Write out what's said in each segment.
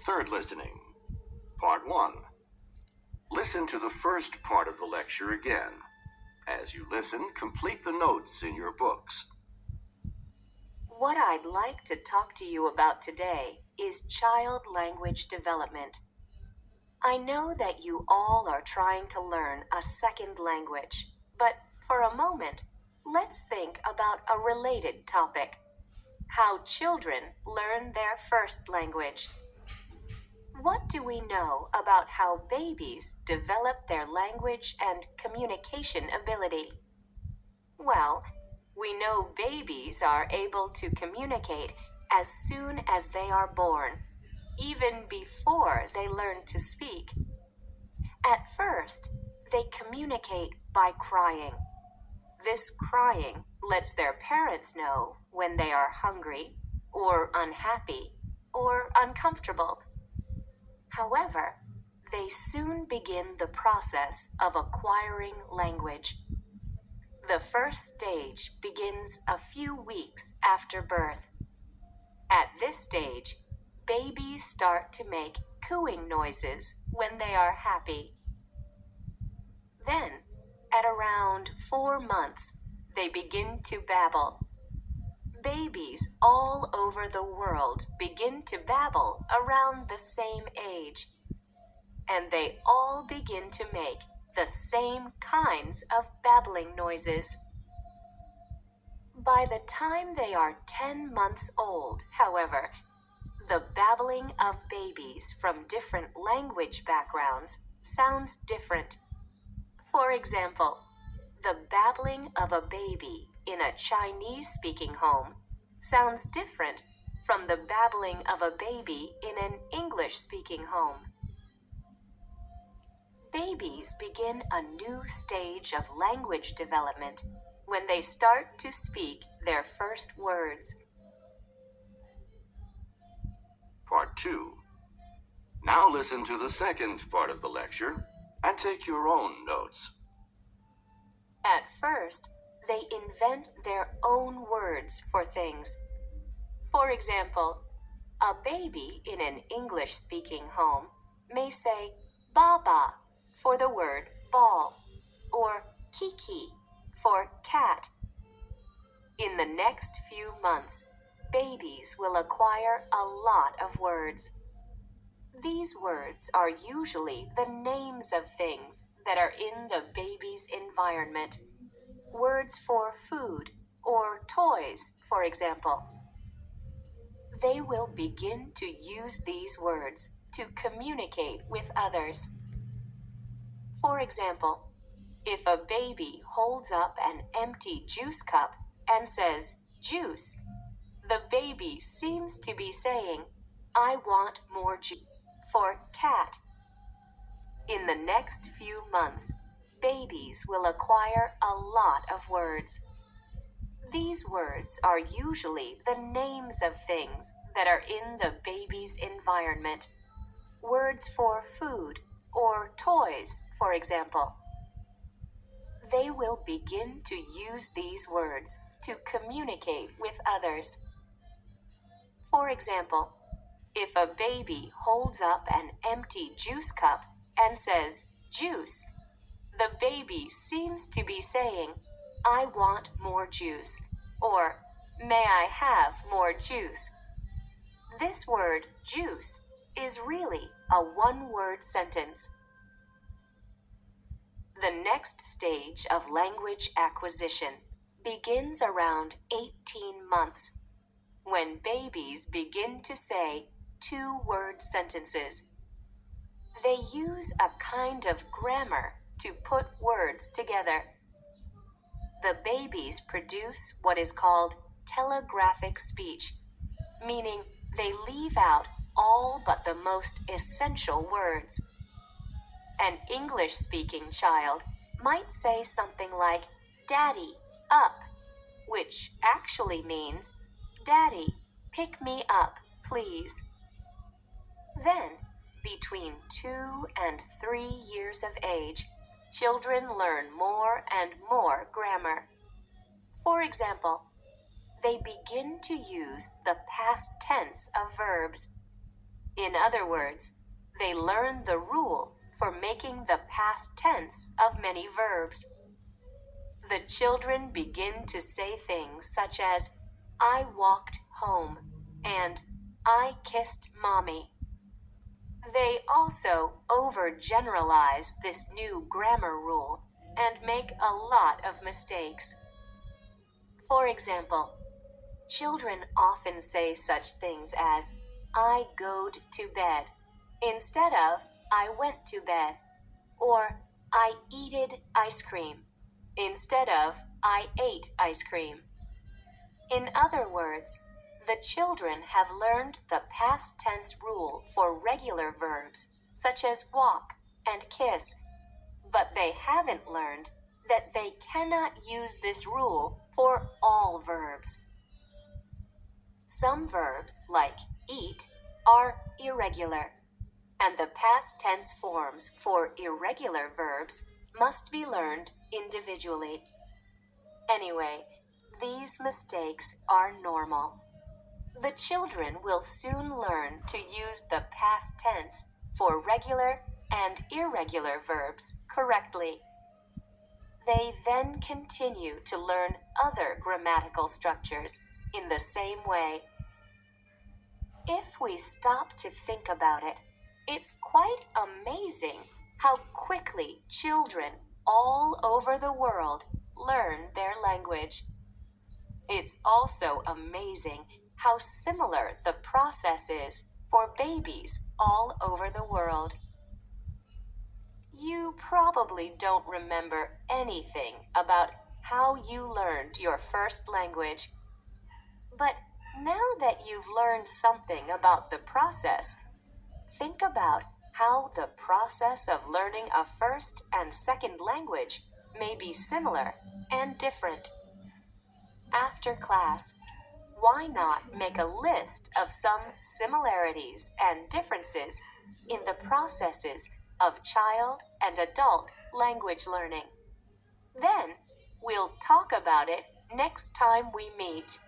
Third listening. Part 1. Listen to the first part of the lecture again. As you listen, complete the notes in your books. What I'd like to talk to you about today is child language development. I know that you all are trying to learn a second language, but for a moment, let's think about a related topic: how children learn their first language. What do we know about how babies develop their language and communication ability? Well, we know babies are able to communicate as soon as they are born, even before they learn to speak. At first, they communicate by crying. This crying lets their parents know when they are hungry, or unhappy, or uncomfortable. However, they soon begin the process of acquiring language. The first stage begins a few weeks after birth. At this stage, babies start to make cooing noises when they are happy. Then, at around 4 months, they begin to babble. Babies all over the world begin to babble around the same age, and they all begin to make the same kinds of babbling noises. By the time they are 10 months old, however, the babbling of babies from different language backgrounds sounds different. For example, the babbling of a baby in a Chinese-speaking home sounds different from the babbling of a baby in an English-speaking home. Babies begin a new stage of language development when they start to speak their first words. Part 2. Now listen to the second part of the lecture and take your own notes. At first, they invent their own words for things. For example, a baby in an English-speaking home may say "baba" for the word ball, or "kiki" for cat. In the next few months, babies will acquire a lot of words. These words are usually the names of things that are in the baby's environment. Words for food or toys, for example. They will begin to use these words to communicate with others. For example, if a baby holds up an empty juice cup and says "juice," the baby seems to be saying, "I want more juice," for cat. In the next few months, babies will acquire a lot of words. These words are usually the names of things that are in the baby's environment. Words for food or toys, for example. They will begin to use these words to communicate with others. For example, if a baby holds up an empty juice cup and says "juice," the baby seems to be saying, "I want more juice," or "May I have more juice?" This word "juice" is really a one-word sentence. The next stage of language acquisition begins around 18 months, when babies begin to say two-word sentences. They use a kind of grammar to put words together. The babies produce what is called telegraphic speech, meaning they leave out all but the most essential words. An English-speaking child might say something like "Daddy, up," which actually means "Daddy, pick me up, please." Then, between 2 and 3 years of age, children learn more and more grammar. For example, they begin to use the past tense of verbs. In other words, they learn the rule for making the past tense of many verbs. The children begin to say things such as, I walked home, and I kissed mommy. They also overgeneralize this new grammar rule and make a lot of mistakes. For example, children often say such things as, I goed to bed, instead of, I went to bed, or I eated ice cream, instead of, I ate ice cream. In other words, the children have learned the past tense rule for regular verbs, such as walk and kiss, but they haven't learned that they cannot use this rule for all verbs. Some verbs, like eat, are irregular, and the past tense forms for irregular verbs must be learned individually. Anyway, these mistakes are normal. The children will soon learn to use the past tense for regular and irregular verbs correctly. They then continue to learn other grammatical structures in the same way. If we stop to think about it, it's quite amazing how quickly children all over the world learn their language. It's also amazing how similar the process is for babies all over the world. You probably don't remember anything about how you learned your first language. But now that you've learned something about the process, think about how the process of learning a first and second language may be similar and different. After class, why not make a list of some similarities and differences in the processes of child and adult language learning? Then we'll talk about it next time we meet.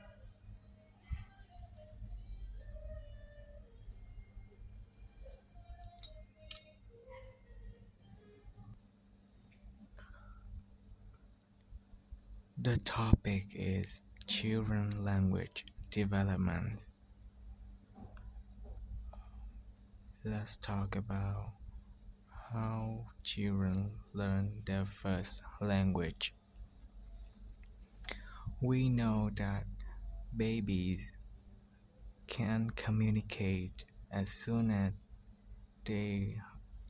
The topic is children language development. Let's talk about how children learn their first language. We know that babies can communicate as soon as they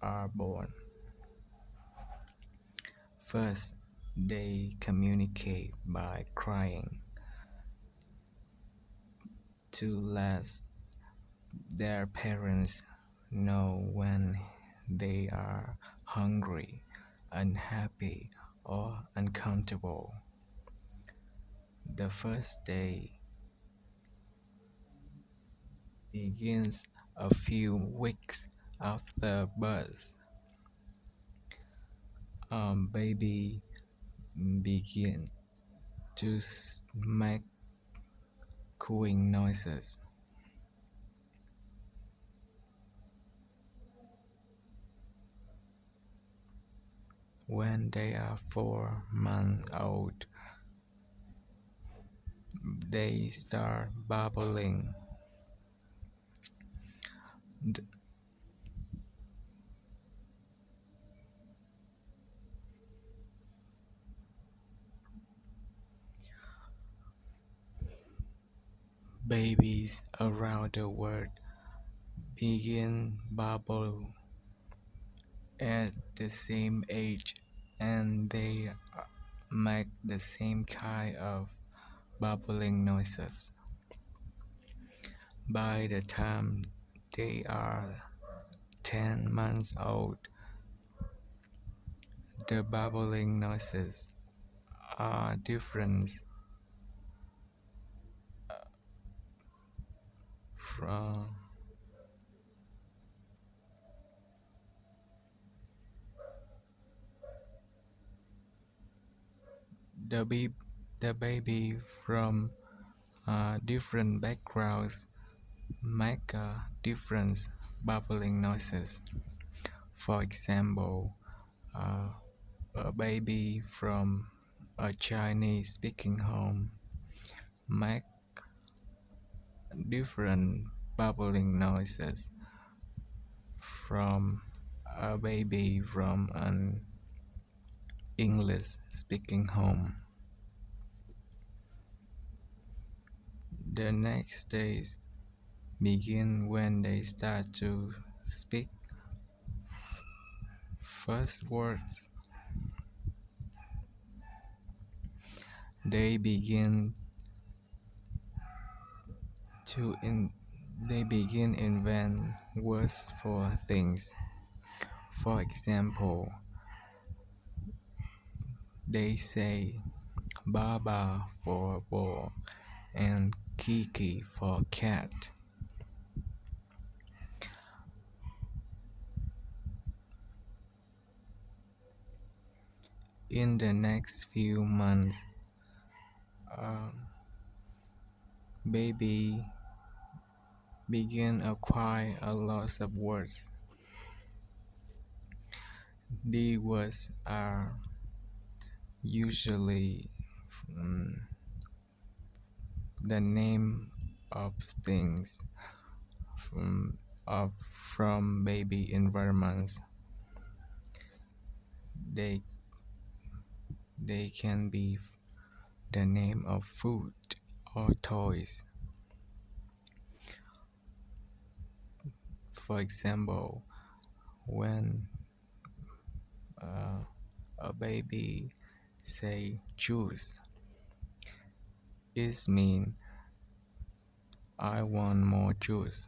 are born. First, they communicate by crying to let their parents know when they are hungry, unhappy, or uncomfortable. The first day begins a few weeks after birth. Baby begin to make cooing noises. When they are 4 months old, they start babbling. Babies around the world begin babble at the same age, and they make the same kind of babbling noises. By the time they are 10 months old, the babbling noises are different from the baby from different backgrounds make different bubbling noises. For example, a baby from a Chinese speaking home make different bubbling noises from a baby from an English speaking home. The next days begin when they start to speak first words. They begin to invent words for things. For example, they say Baba for ball and Kiki for cat. In the next few months, baby begin acquire a lot of words. The words are usually the name of things from baby environments. They can be the name of food or toys. For example, when a baby say juice, it means I want more juice.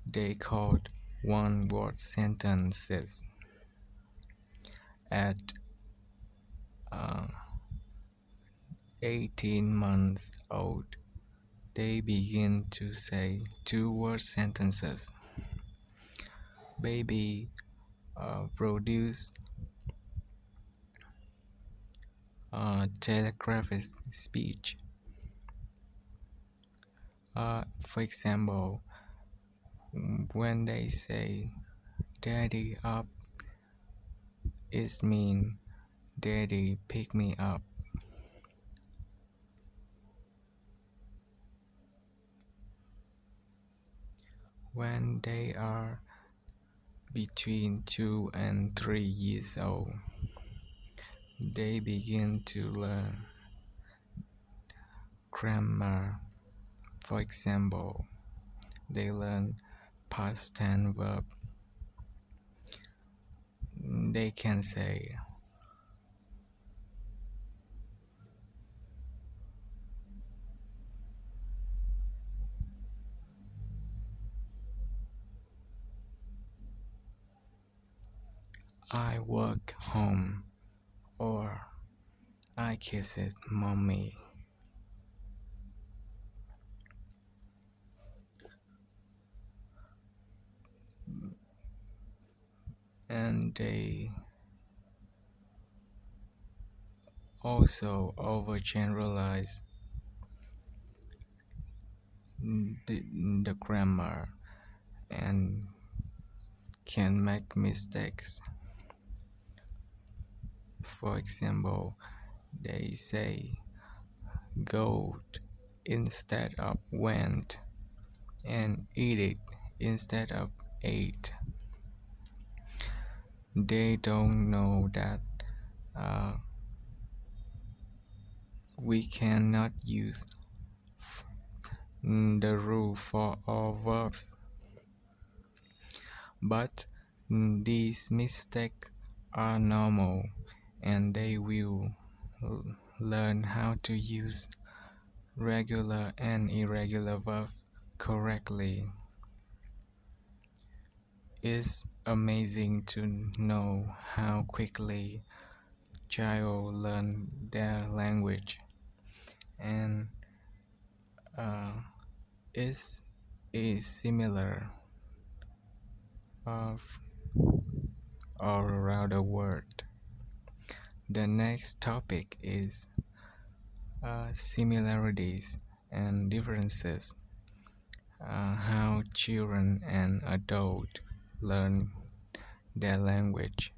They called one word sentences. At 18 months old, they begin to say two-word sentences. Baby produce telegraphic speech. For example, when they say daddy up, it means daddy pick me up. When they are between 2 and 3 years old, they begin to learn grammar. For example, they learn past tense verb. They can say I work home or I kiss it mommy. And they also overgeneralize the grammar and can make mistakes. For example, they say goat instead of went and eat it instead of ate. They don't know that we cannot use the rule for all verbs. But these mistakes are normal and they will learn how to use regular and irregular verbs correctly. It's amazing to know how quickly child learn their language, and it's similar of all around the world. The next topic is similarities and differences. how children and adults learn their language.